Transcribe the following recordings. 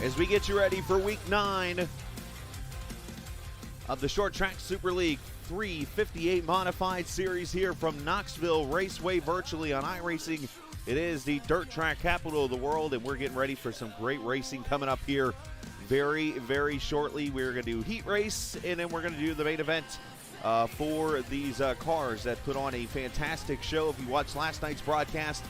as we get you ready for Week 9 of the Short Track Super League 358 Modified Series here from Knoxville Raceway, virtually on iRacing. It is the dirt track capital of the world, and we're getting ready for some great racing coming up here very, very shortly. We're going to do heat race, and then we're going to do the main event for these cars that put on a fantastic show. If you watched last night's broadcast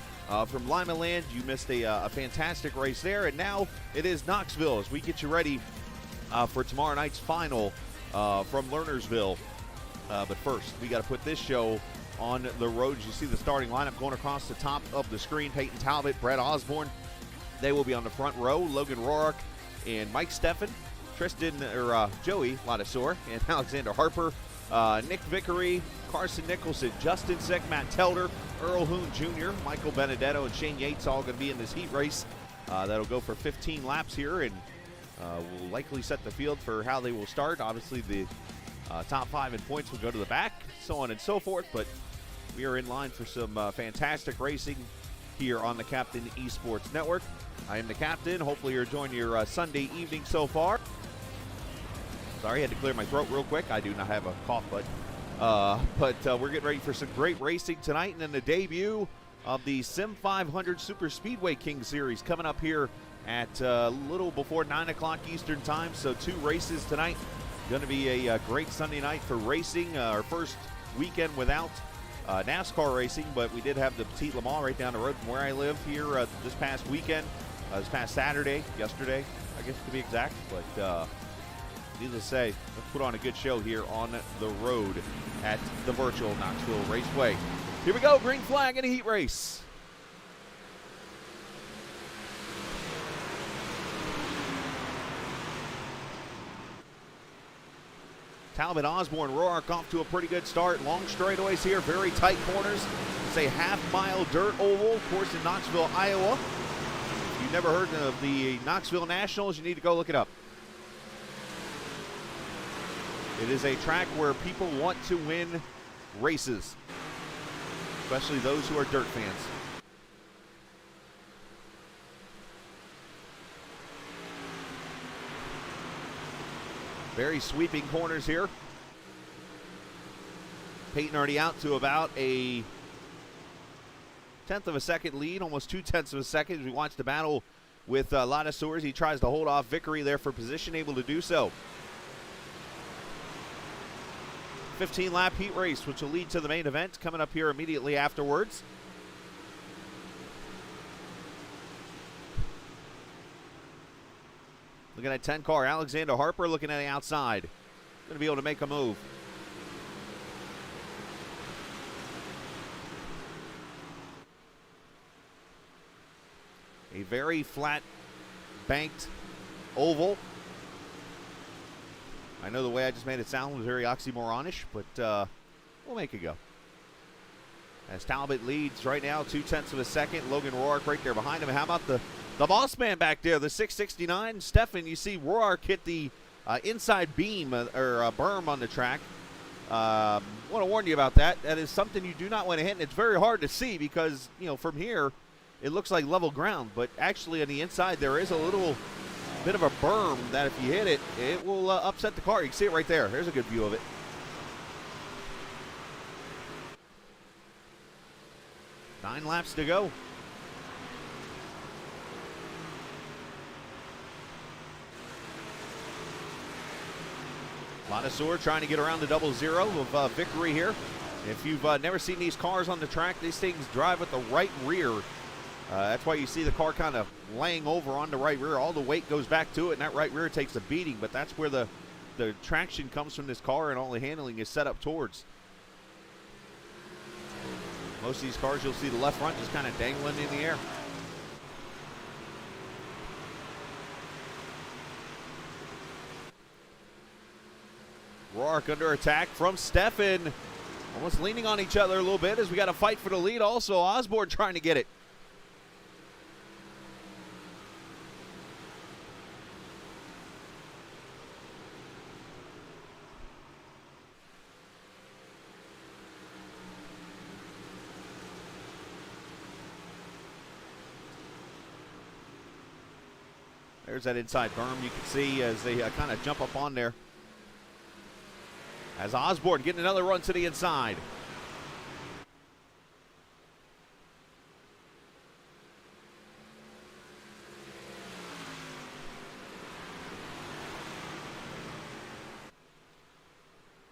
from Lima Land, you missed a fantastic race there, and now it is Knoxville as we get you ready for tomorrow night's final from Lernersville. But first, we got to put this show on the road. As you see the starting lineup going across the top of the screen: Peyton Talbot, Brett Osborne. They will be on the front row. Logan Roark and Mike Steffen, Joey Ladasor, and Alexander Harper, Nick Vickery, Carson Nicholson, Justin Sick, Matt Telder, Earl Hoon Jr., Michael Benedetto, and Shane Yates all going to be in this heat race. That'll go for 15 laps here, and will likely set the field for how they will start. Obviously, the top 5 in points will go to the back, so on and so forth, but we are in line for some fantastic racing here on the Captain Esports Network. I am the Captain. Hopefully you're enjoying your Sunday evening so far. Sorry, I had to clear my throat real quick. I do not have a cough button. But we're getting ready for some great racing tonight, and then the debut of the Sim 500 Super Speedway King Series coming up here at a little before 9 o'clock Eastern Time. So 2 races tonight. Going to be a great Sunday night for racing. Our first weekend without NASCAR racing, but we did have the Petit Le Mans right down the road from where I live here this past weekend, this past Saturday, yesterday, I guess to be exact. But needless to say, let's put on a good show here on the road at the Virtual Knoxville Raceway. Here we go, green flag in a heat race. Talbot, Osborne, Roark off to a pretty good start. Long straightaways here, very tight corners. It's a half-mile dirt oval, of course, in Knoxville, Iowa. If you've never heard of the Knoxville Nationals, you need to go look it up. It is a track where people want to win races, especially those who are dirt fans. Very sweeping corners here. Peyton already out to about a 1/10 of a second lead, almost 2/10 of a second as we watch the battle with Ladasor. He tries to hold off Vickery there for position, able to do so. 15-lap heat race, which will lead to the main event coming up here immediately afterwards. Looking at 10 car, Alexander Harper looking at the outside. Going to be able to make a move. A very flat banked oval. I know the way I just made it sound was very oxymoronish, but we'll make it go. As Talbot leads right now, 2/10 of a second. Logan Roark right there behind him. How about the boss man back there, the 669? Steffen, you see Roark hit the inside beam or berm on the track. Want to warn you about that. That is something you do not want to hit, and it's very hard to see because, you know, from here it looks like level ground, but actually on the inside there is a little bit of a berm that if you hit it, it will upset the car. You can see it right there. There's a good view of it. Nine laps to go. Ladasor trying to get around the 00 of Vickery here. If you've never seen these cars on the track, these things drive with the right rear. That's why you see the car kind of laying over on the right rear. All the weight goes back to it, and that right rear takes a beating, but that's where the traction comes from this car, and all the handling is set up towards. Most of these cars, you'll see the left front just kind of dangling in the air. Roark under attack from Steffen. Almost leaning on each other a little bit as we got a fight for the lead. Also, Osborne trying to get it. There's that inside berm you can see as they kind of jump up on there. As Osborne getting another run to the inside.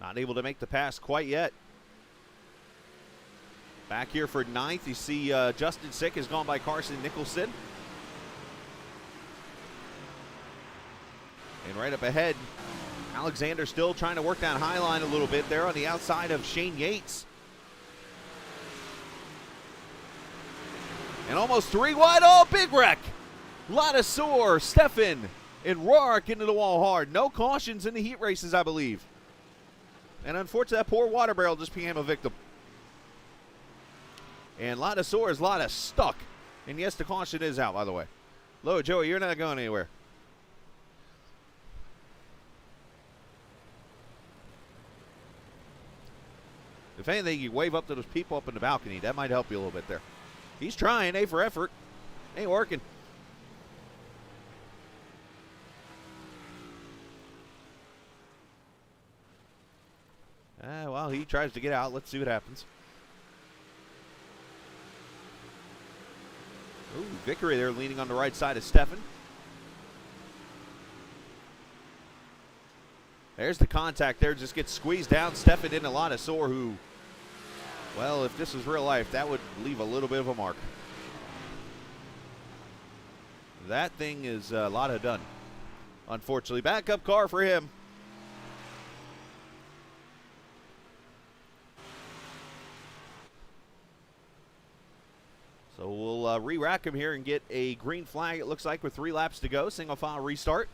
Not able to make the pass quite yet. Back here for ninth, you see Justin Sick has gone by Carson Nicholson. And right up ahead, Alexander still trying to work that high line a little bit there on the outside of Shane Yates. And almost 3 wide. Oh, big wreck. Ladasor, Stefan, and Roark into the wall hard. No cautions in the heat races, I believe. And unfortunately, that poor water barrel just became a victim. And Ladasor is Lada stuck. And yes, the caution is out, by the way. Low, Joey, you're not going anywhere. If anything, you wave up to those people up in the balcony. That might help you a little bit there. He's trying, A for effort. Ain't working. Well, he tries to get out. Let's see what happens. Ooh, Vickery there leaning on the right side of Stefan. There's the contact there. Just gets squeezed down. Stefan in a lot of sore who, well, if this was real life, that would leave a little bit of a mark. That thing is a lot of done. Unfortunately, backup car for him. So we'll re-rack him here and get a green flag, it looks like, with 3 laps to go. Single file restart.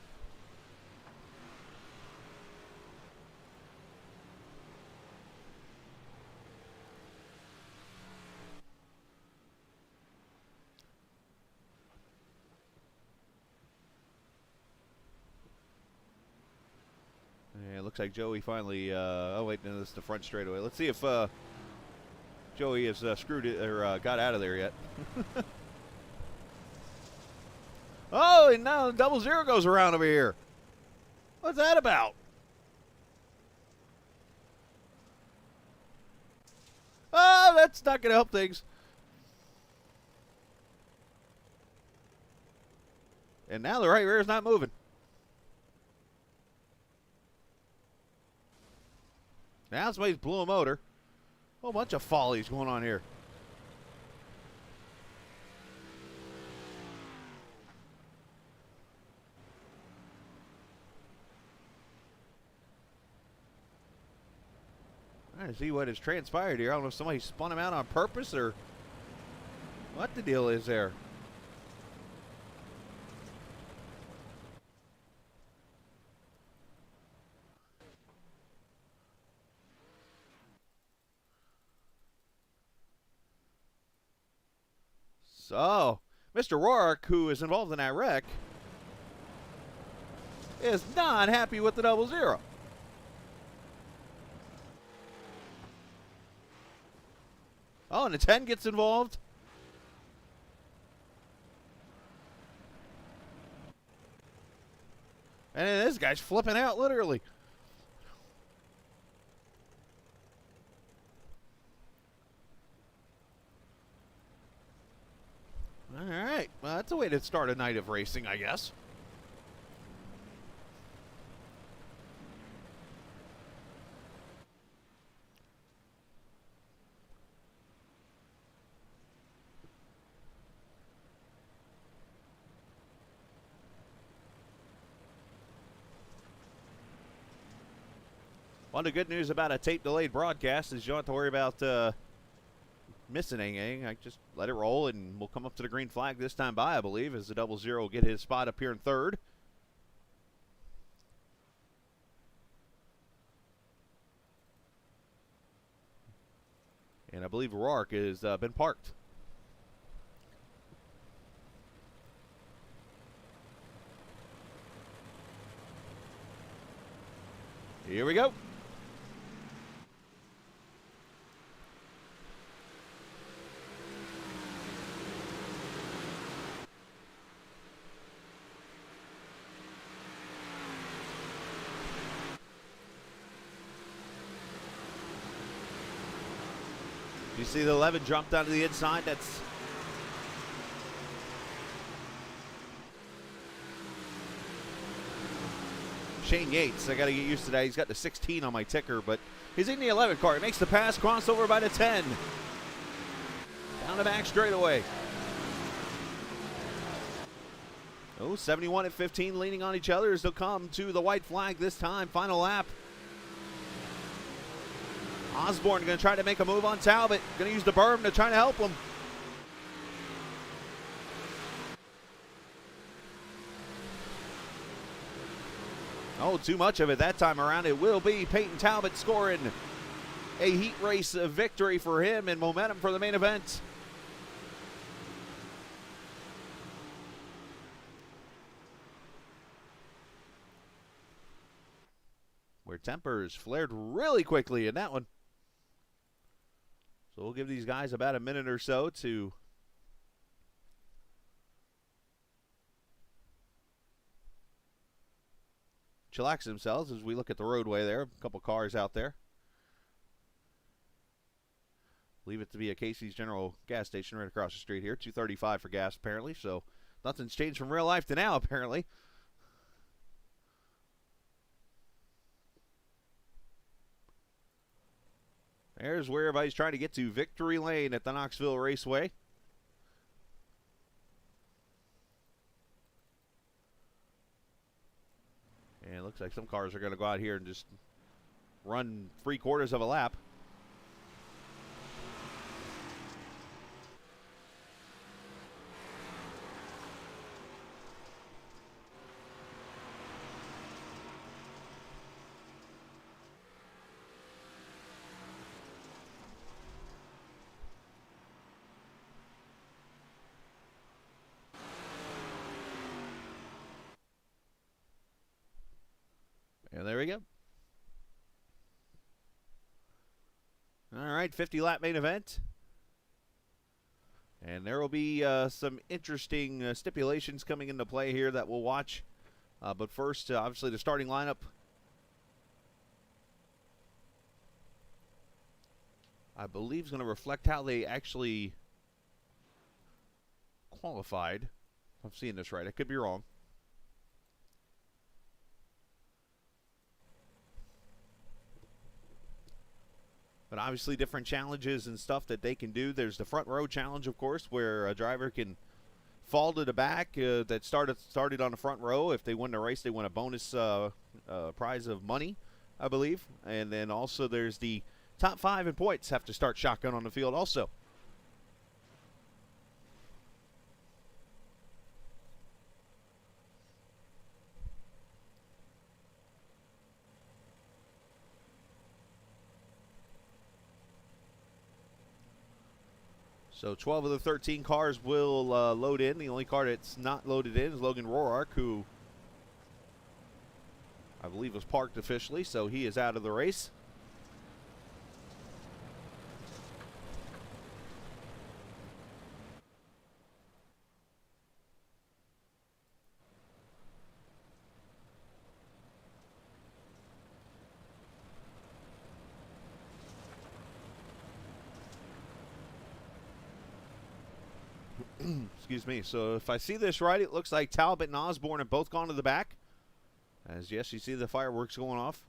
Yeah, it looks like Joey finally, oh wait, no, this is the front straightaway. Let's see if Joey has screwed it or got out of there yet. Oh, and now the 00 goes around over here. What's that about? Oh, that's not going to help things. And now the right rear is not moving. Now somebody's blew a motor. Whole bunch of follies going on here. I see what has transpired here. I don't know if somebody spun him out on purpose or what the deal is there. So, Mr. Roark, who is involved in that wreck, is not happy with the 00. Oh, and the 10 gets involved. And then this guy's flipping out, literally. All right. Well, that's a way to start a night of racing, I guess. One of the good news about a tape-delayed broadcast is you don't have to worry about missing anything. I just let it roll, and we'll come up to the green flag this time by, I believe, as the 00 will get his spot up here in third. And I believe Roark has been parked. Here we go. see the 11 jump down to the inside. That's Shane Yates. I got to get used to that. He's got the 16 on my ticker, but he's in the 11 car. He makes the pass, crossover by the 10. Down the back straightaway. Oh, 71 at 15, leaning on each other as they'll come to the white flag this time. Final lap. Osborne going to try to make a move on Talbot. Going to use the berm to try to help him. Oh, too much of it that time around. It will be Peyton Talbot scoring a heat race victory for him and momentum for the main event. Where tempers flared really quickly in that one. So we'll give these guys about a minute or so to chillax themselves as we look at the roadway there. A couple cars out there. Leave it to be a Casey's General gas station right across the street here. $2.35 for gas apparently, so nothing's changed from real life to now apparently. There's where everybody's trying to get to, Victory Lane at the Knoxville Raceway. And it looks like some cars are going to go out here and just run 3/4 of a lap. And there we go. All right, 50-lap main event. And there will be some interesting stipulations coming into play here that we'll watch. But first, obviously, the starting lineup. I believe is going to reflect how they actually qualified. If I'm seeing this right. I could be wrong. But obviously different challenges and stuff that they can do. There's the front row challenge, of course, where a driver can fall to the back that started on the front row. If they win the race, they win a bonus prize of money, I believe. And then also there's the top 5 in points have to start shotgun on the field also. So 12 of the 13 cars will load in. The only car that's not loaded in is Logan Roark, who I believe was parked officially, so he is out of the race. Excuse me. So if I see this right, it looks like Talbot and Osborne have both gone to the back. As yes, you see the fireworks going off.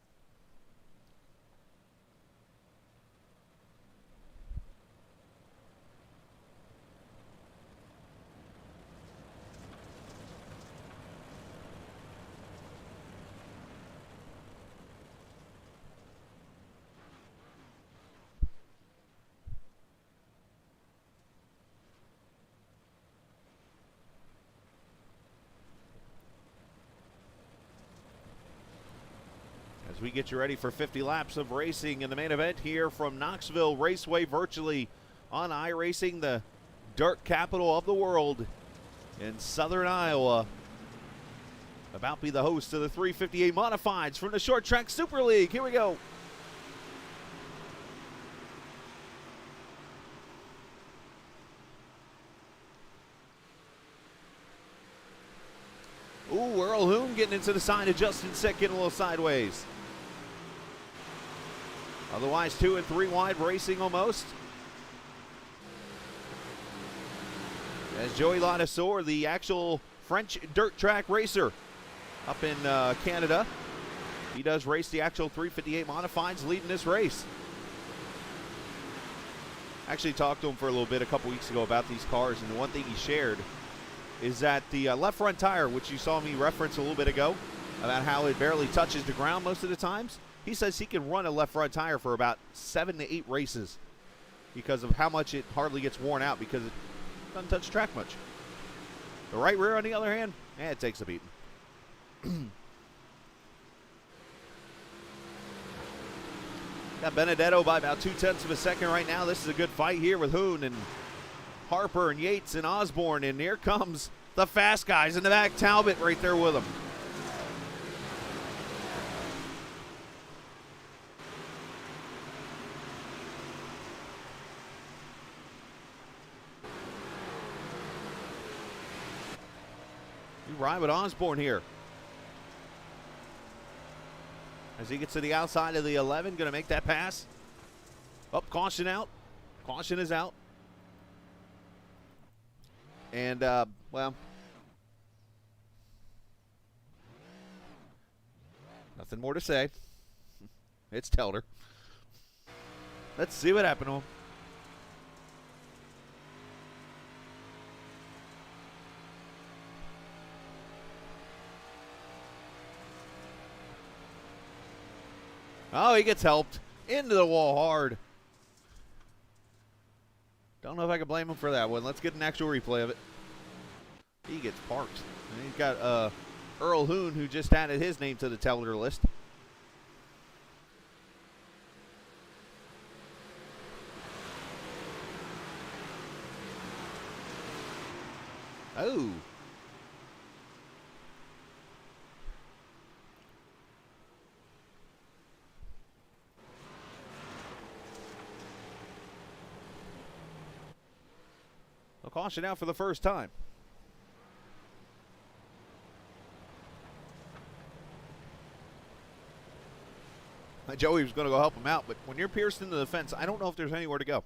As we get you ready for 50 laps of racing in the main event here from Knoxville Raceway, virtually on iRacing, the dirt capital of the world in southern Iowa. About to be the host of the 358 Modifieds from the Short Track Super League. Here we go. Ooh, Earl Hoon getting into the side of Justin Sick, getting a little sideways. Otherwise, 2 and 3 wide racing almost. As Joey Ladesseur, the actual French dirt track racer up in Canada. He does race the actual 358 modifieds, leading this race. Actually talked to him for a little bit a couple weeks ago about these cars, and the one thing he shared is that the left front tire, which you saw me reference a little bit ago, about how it barely touches the ground most of the times, he says he can run a left front tire for about 7 to 8 races because of how much it hardly gets worn out because it doesn't touch the track much. The right rear, on the other hand, it takes a beating. Got Benedetto by about 0.2 of a second right now. This is a good fight here with Hoon and Harper and Yates and Osborne. And here comes the fast guys in the back. Talbot right there with them. You ride with Osborne here. As he gets to the outside of the 11, going to make that pass. Up, caution out. Caution is out. And, well, nothing more to say. It's Telder. Let's see what happened to him. Oh, he gets helped into the wall hard. Don't know if I can blame him for that one. Let's get an actual replay of it. He gets parked. And he's got Earl Hoon, who just added his name to the Telder list. Oh. A caution out for the first time. Joey was going to go help him out, but when you're pierced into the fence, I don't know if there's anywhere to go.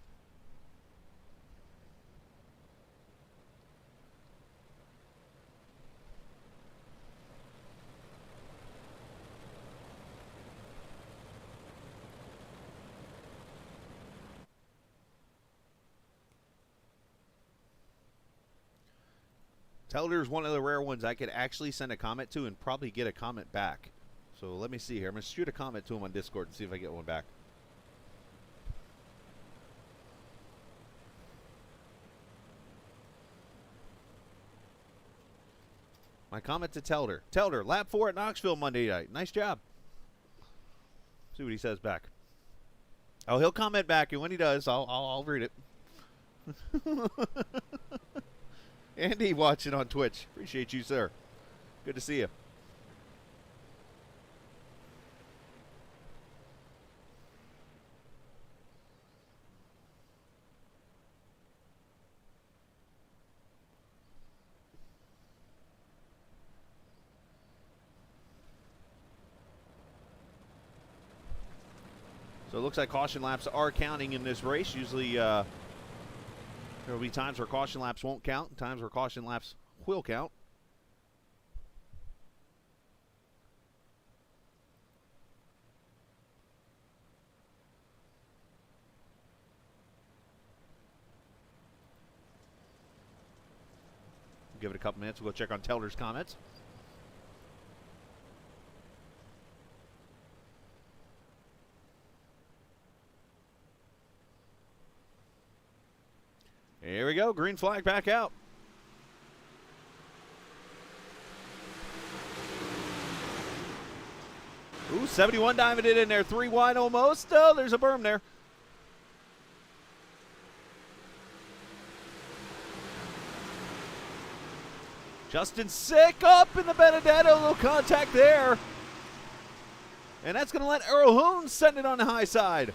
Telder's one of the rare ones I could actually send a comment to and probably get a comment back. So let me see here. I'm going to shoot a comment to him on Discord and see if I get one back. My comment to Telder. Telder, lap 4 at Knoxville Monday night. Nice job. See what he says back. Oh, he'll comment back, and when he does, I'll read it. Andy watching on Twitch. Appreciate you, sir. Good to see you. So it looks like caution laps are counting in this race. Usually there will be times where caution laps won't count, and times where caution laps will count. Give it a couple minutes. We'll go check on Telder's comments. Here we go. Green flag back out. Ooh, 71 diving it in there. 3 wide almost. Oh, there's a berm there. Justin Sick up in the Benedetto. A little contact there. And that's going to let Earl Hoon send it on the high side.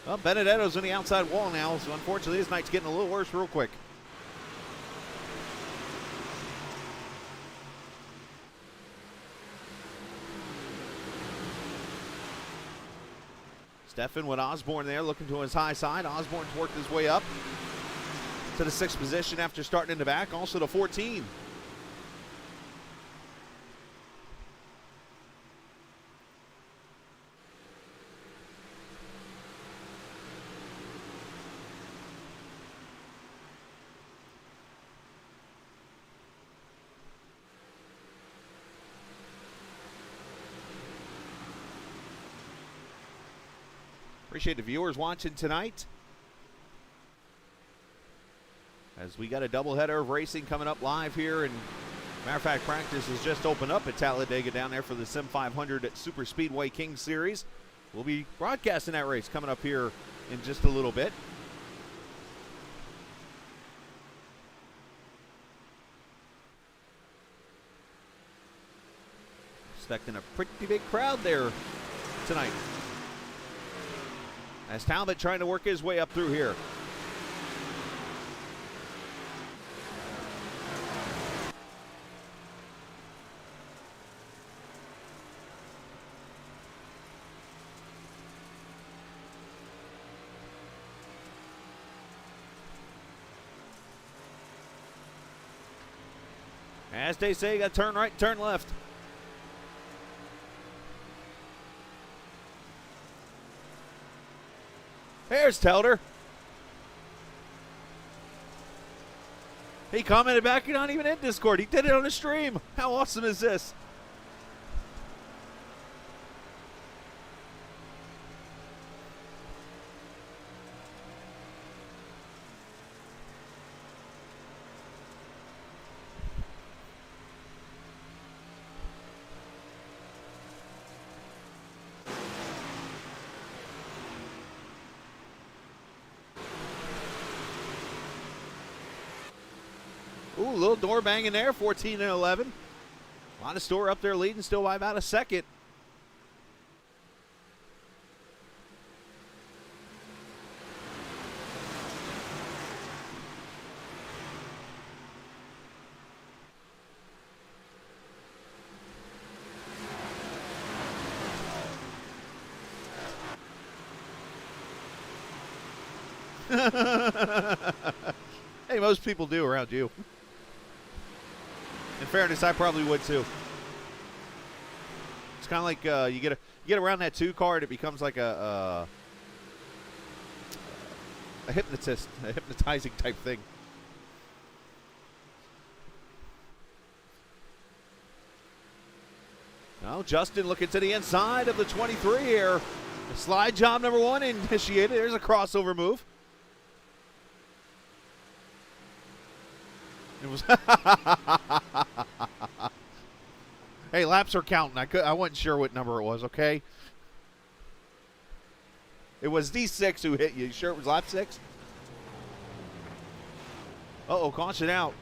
Well, Benedetto's on the outside wall now, so unfortunately this night's getting a little worse real quick. Steffen with Osborne there, looking to his high side. Osborne's worked his way up to the 6th position after starting in the back, also to 14. Appreciate the viewers watching tonight, as we got a doubleheader of racing coming up live here. And matter of fact, practice has just opened up at Talladega down there for the Sim 500 at Super Speedway King Series. We'll be broadcasting that race coming up here in just a little bit. Expecting a pretty big crowd there tonight, as Talbot trying to work his way up through here. As they say, you got to turn right, turn left. There's Telder. He commented back, you're not even in Discord. He did it on the stream. How awesome is this? Ooh, a little door banging there, 14 and 11. A lot of store up there leading still by about a second. Hey, most people do around you. In fairness, I probably would too. It's kind of like you get around that 2 car, and it becomes like a hypnotist, a hypnotizing type thing. Now Justin looking to the inside of the 23 here. Slide job number 1 initiated. There's a crossover move. It was hey, laps are counting. I wasn't sure what number it was, okay? It was D6 who hit you. You sure it was lap 6? Uh-oh, caution out.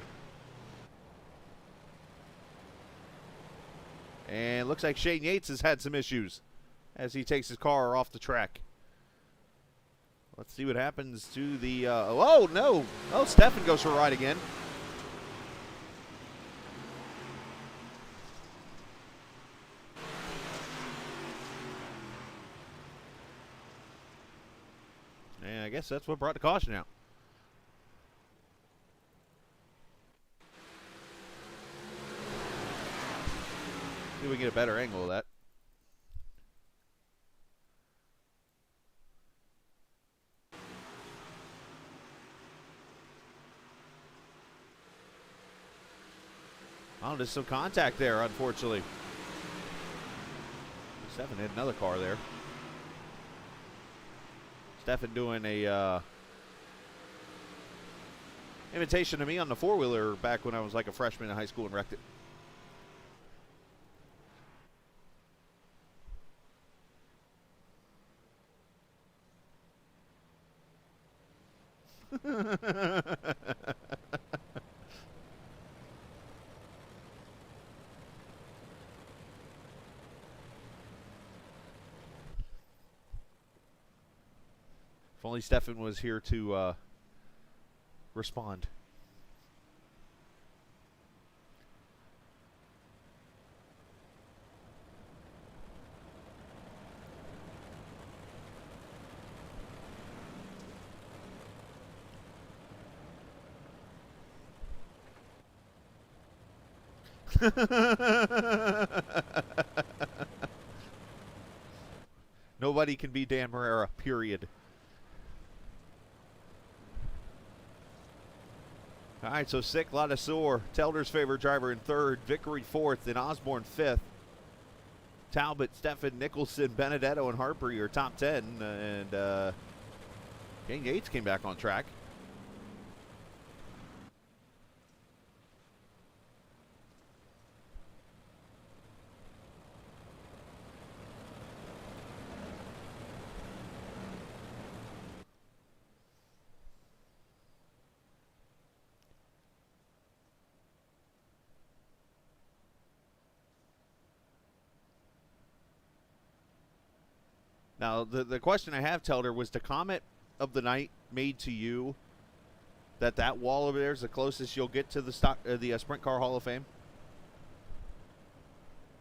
And looks like Shane Yates has had some issues as he takes his car off the track. Let's see what happens to the... oh, no. Oh, Steffen goes for a ride again. And I guess that's what brought the caution out. See if we can get a better angle of that. Oh, there's some contact there, unfortunately. Steffen hit another car there. Steffen doing a invitation to me on the 4-wheeler back when I was like a freshman in high school and wrecked it. If only Steffen was here to respond. Nobody can be Dan Marrera, period. All right, so Sick, Ladasor, Telder's favorite driver in third, Vickery fourth, and Osborne fifth. Talbot, Steffen, Nicholson, Benedetto, and Harper are top 10. And King Yates came back on track. Now, the question I have, Telder, was the comment of the night made to you that wall over there is the closest you'll get to the Sprint Car Hall of Fame?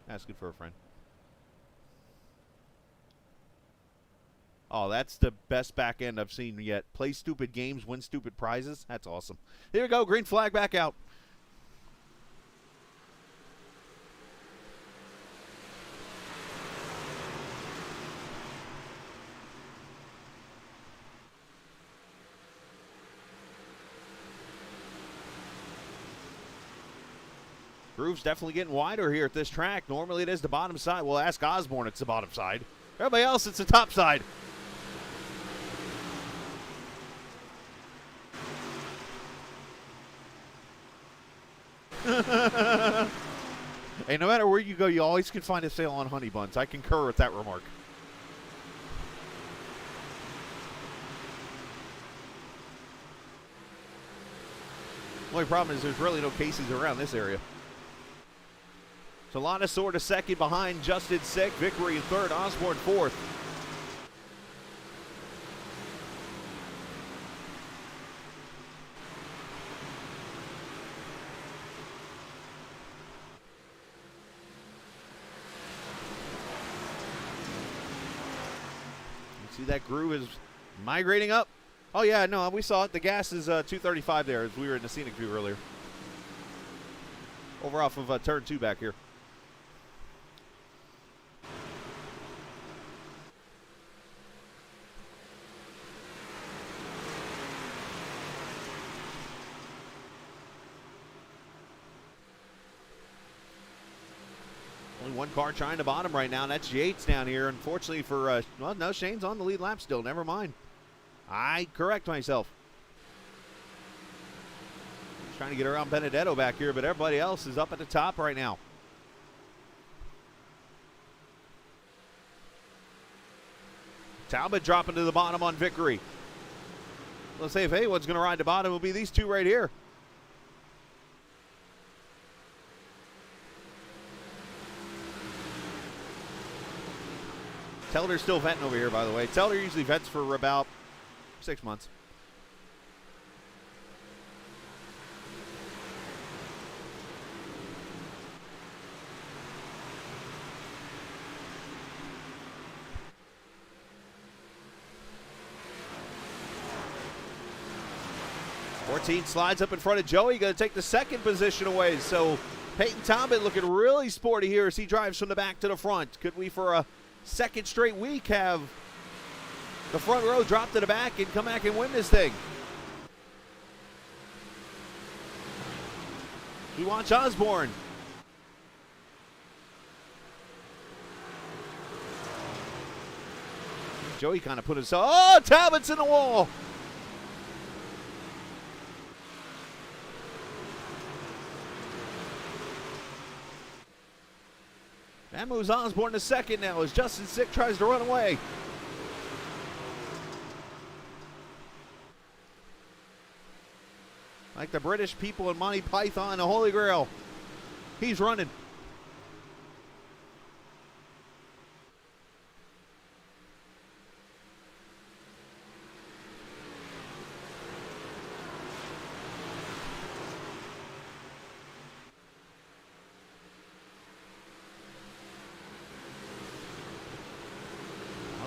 Asking for a friend. Oh, that's the best back end I've seen yet. Play stupid games, win stupid prizes. That's awesome. Here we go. Green flag back out. Groove's definitely getting wider here at this track. Normally it is the bottom side. Well, ask Osborne, it's the bottom side. Everybody else, it's the top side. Hey, no matter where you go, you always can find a sale on honey buns. I concur with that remark. The only problem is there's really no Casey's around this area. So Ladasor to second behind Justin Sick, Vickery in third, Osborne fourth. You see that groove is migrating up. Oh yeah, no, we saw it. The gas is 235 there as we were in the scenic view earlier. Over off of turn 2 back here. Only one car trying to bottom right now, and that's Yates down here. Unfortunately for, well, no, Shane's on the lead lap still. Never mind. I correct myself. He's trying to get around Benedetto back here, but everybody else is up at the top right now. Talbot dropping to the bottom on Vickery. Let's say if anyone's going to ride the bottom, it'll be these two right here. Telder's still venting over here, by the way. Telder usually vents for about 6 months. Team slides up in front of Joey, going to take the second position away. So Peyton Talbot looking really sporty here as he drives from the back to the front. Could we, for a second straight week, have the front row drop to the back and come back and win this thing? We watch Osborne. Joey kind of put his, oh, Talbot's in the wall. That moves Osborne to second now as Justin Sick tries to run away. Like the British people in Monty Python, the Holy Grail. He's running.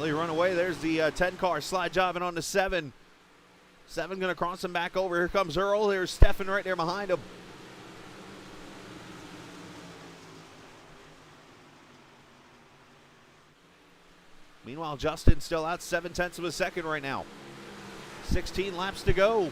They run away. There's the 10 car slide jobbing on the 7. 7 going to cross him back over. Here comes Earl. There's Steffen right there behind him. Meanwhile, Justin still out 0.7 of a second right now. 16 laps to go.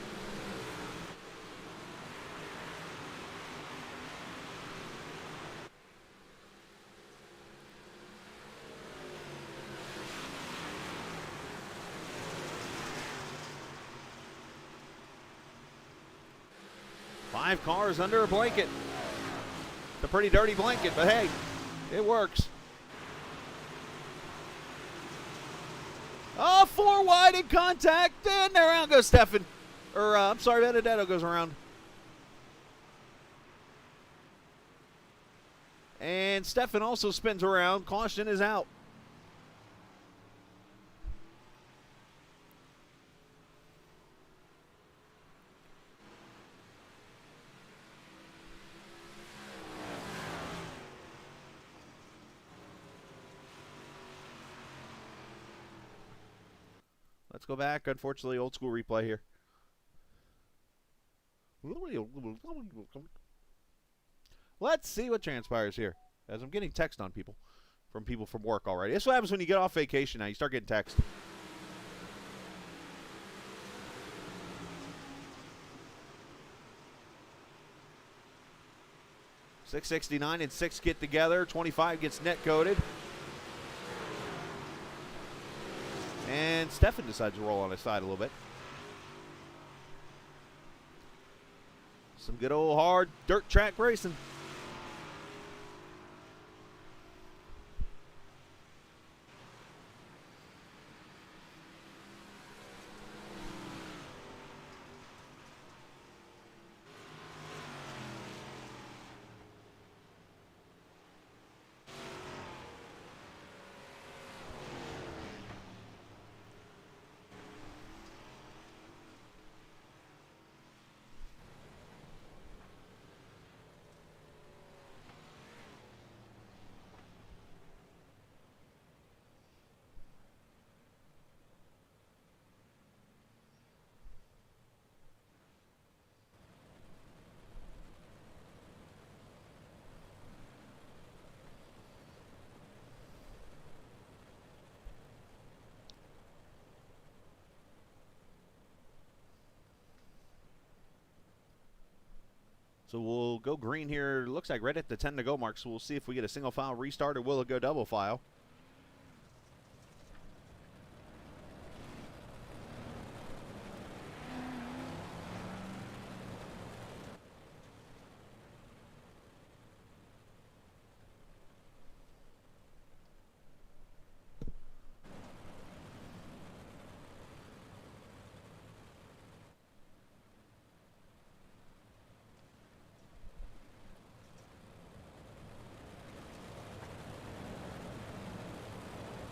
Five cars under a blanket. It's a pretty dirty blanket, but hey, it works. Oh, 4 wide in contact, and around goes Stefan. I'm sorry, Benedetto goes around. And Stefan also spins around. Caution is out. Let's go back. Unfortunately, old school replay here. Let's see what transpires here. As I'm getting text on people from work already. This is what happens when you get off vacation now. You start getting text. .669 and 6 get together. 25 gets net coded. And Stefan decides to roll on his side a little bit. Some good old hard dirt track racing. So we'll go green here. Looks like right at the 10 to go mark. So we'll see if we get a single file restart or will it go double file.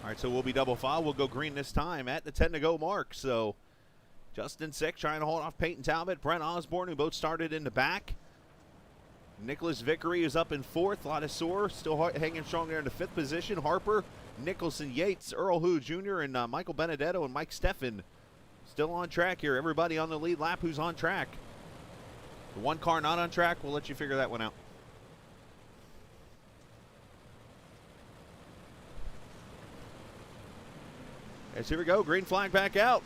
All right, so we'll be double file. We'll go green this time at the 10 to go mark. So Justin Sick trying to hold off Peyton Talbot, Brent Osborne, who both started in the back. Nicholas Vickery is up in 4th. Ladisor still hanging strong there in the 5th position. Harper, Nicholson, Yates, Earl Hu Jr., and Michael Benedetto and Mike Stefan still on track here. Everybody on the lead lap who's on track. The one car not on track, we'll let you figure that one out. As here we go, green flag back out.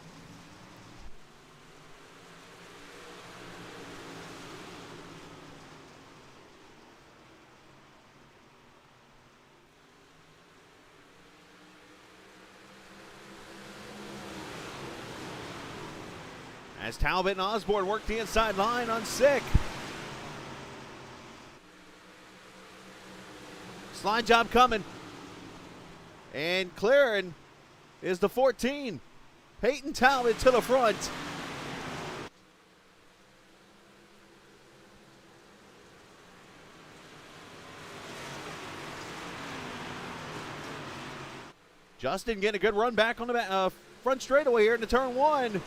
As Talbot and Osborne work the inside line on Sick. Slide job coming. And clearing is the 14. Peyton Talbot to the front. Justin getting a good run back on the front straightaway here into turn 1.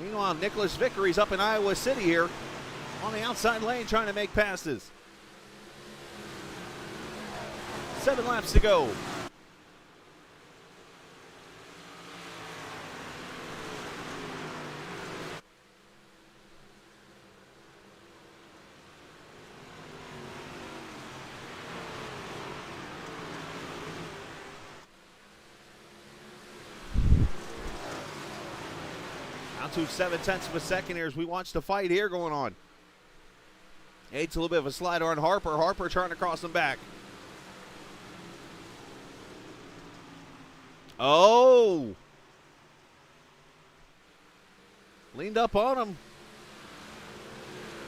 Meanwhile, Nicholas Vickery's up in Iowa City here on the outside lane trying to make passes. 7 laps to go. down to 0.7 of a second here as we watch the fight here going on. It's a little bit of a slider on Harper. Harper trying to cross him back. Oh! Leaned up on him.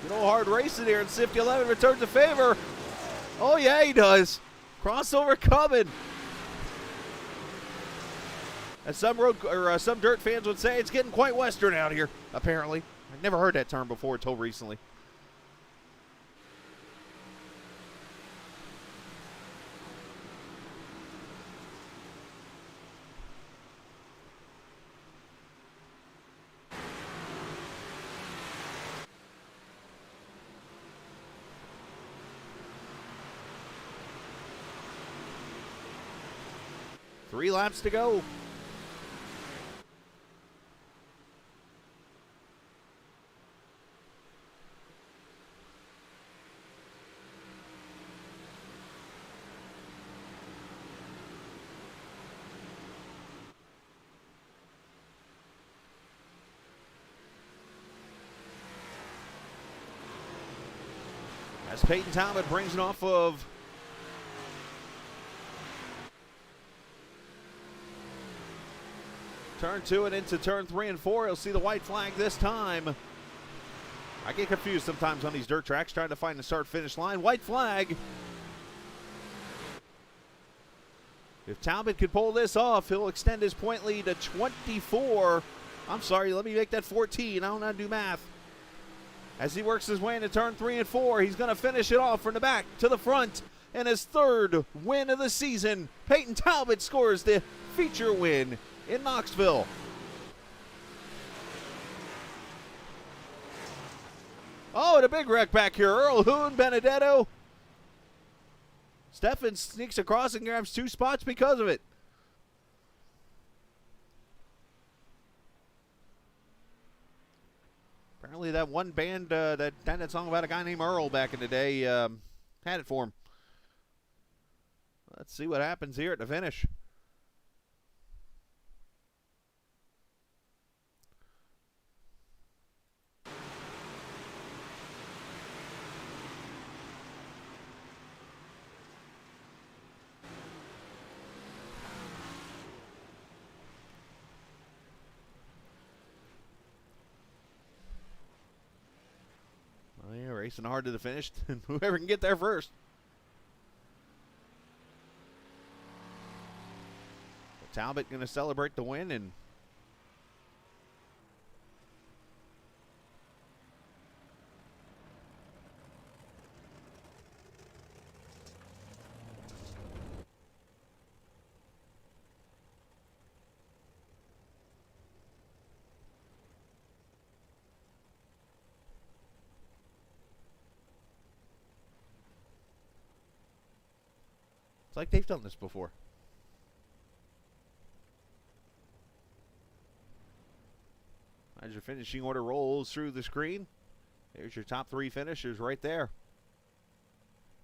Good old hard racing here, and Sifty 11 returns the favor. Oh, yeah, he does. Crossover coming. As some dirt fans would say, it's getting quite Western out here, apparently. I've never heard that term before until recently. Three laps to go. As Peyton Talbot brings it off of turn 2 and into turn 3 and 4. He'll see the white flag this time. I get confused sometimes on these dirt tracks trying to find the start-finish line. White flag. If Talbot could pull this off, he'll extend his point lead to 24. I'm sorry, let me make that 14. I don't know how to do math. As he works his way into turn 3 and 4, he's going to finish it off from the back to the front. And his third win of the season, Peyton Talbot scores the feature win in Knoxville. Oh, and a big wreck back here. Earl Hoon, Benedetto. Stefan sneaks across and grabs 2 spots because of it. Apparently that one band that had that song about a guy named Earl back in the day had it for him. Let's see what happens here at the finish. Oh, yeah, racing hard to the finish, and whoever can get there first. But Talbot going to celebrate the win, and it's like they've done this before. As your finishing order rolls through the screen, there's your top 3 finishers right there.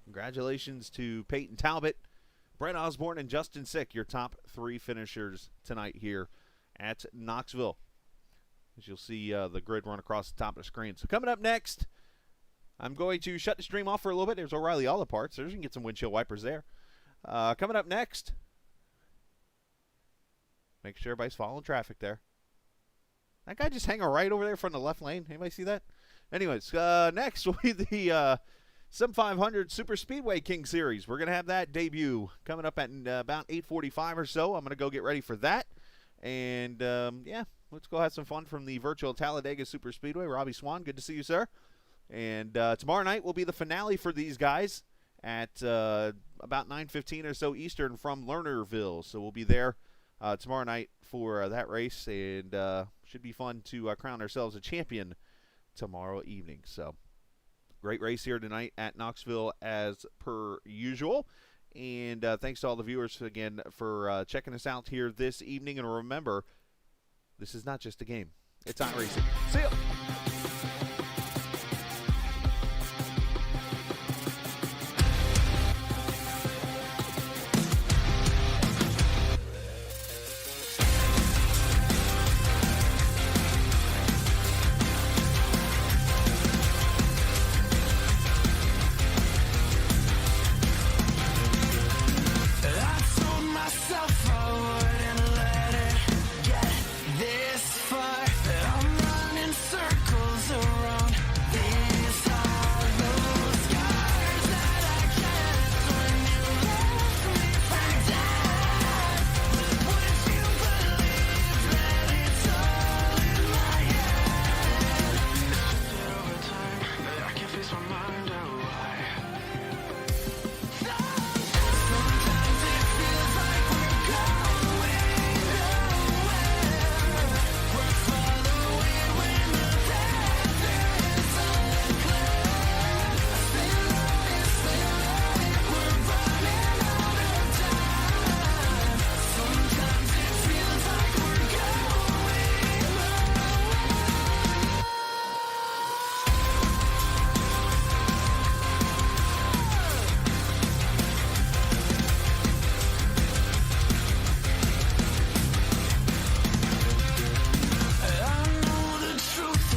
Congratulations to Peyton Talbot, Brent Osborne, and Justin Sick, your top 3 finishers tonight here at Knoxville. As you'll see the grid run across the top of the screen. So coming up next, I'm going to shut the stream off for a little bit. There's O'Reilly Auto Parts. There's, you can get some windshield wipers there. Coming up next, make sure everybody's following traffic there. That guy just hanging right over there from the left lane. Anybody see that? Anyways, next will be the Sim 500 Super Speedway King Series. We're going to have that debut coming up at about 8:45 or so. I'm going to go get ready for that. And, yeah, let's go have some fun from the virtual Talladega Super Speedway. Robbie Swan, good to see you, sir. And tomorrow night will be the finale for these guys at about 9:15 or so Eastern from Lernerville. So we'll be there tomorrow night for that race, and should be fun to crown ourselves a champion tomorrow evening. So great race here tonight at Knoxville as per usual. And thanks to all the viewers again for checking us out here this evening. And remember, this is not just a game. It's iRacing. See ya.